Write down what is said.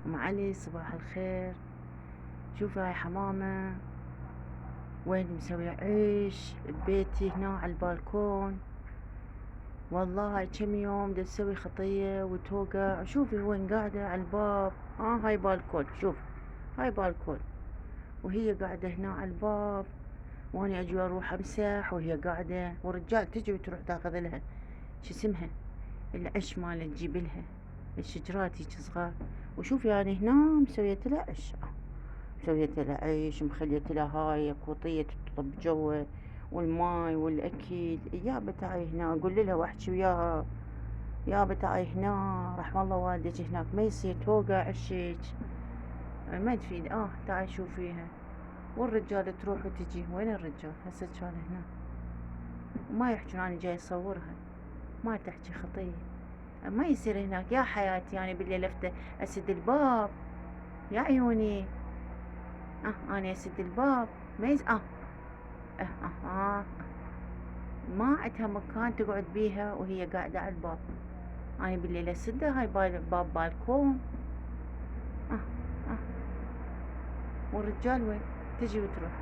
أم علي صباح الخير. شوفي هاي حمامة وين مسوية عيش ببيتي هنا على البالكون. والله هاي كم يوم دا تسوي خطية وتوقع. شوفي وين قاعدة على الباب. هاي بالكون، شوف هاي بالكون وهي قاعدة هنا على الباب، واني اجي اروح امسح وهي قاعدة، والرجال تجي وتروح تاخذ لها شو اسمها العش ماله تجيب لها الشجرات هيك صغار. وشوفي انا هنا مسوية لها عش، مسويت لها عيش، مخليت لها هاي قوطية تطلب جوه والماي والاكل. يابا تعي هنا، اقول لها واحكي وياها يابا تعي هنا، رحم الله والديك هناك ما يصير توقع عشيك، ما تفيد. تعي شوفيها. والرجال تروح وتجي. وين الرجال هسه؟ كان هنا وما يحجون اني جاي اصورها، ما تحكي خطية. ما يصير هناك يا حياتي. يعني بالليل اسد الباب يا عيوني. انا اسد الباب ما يز... آه. آه. آه. آه. ما عندها مكان تقعد بيها وهي قاعدة على الباب. أنا بالليل أسدها. هاي باب بالكون. آه. آه. والرجال وين؟ تجي وتروح.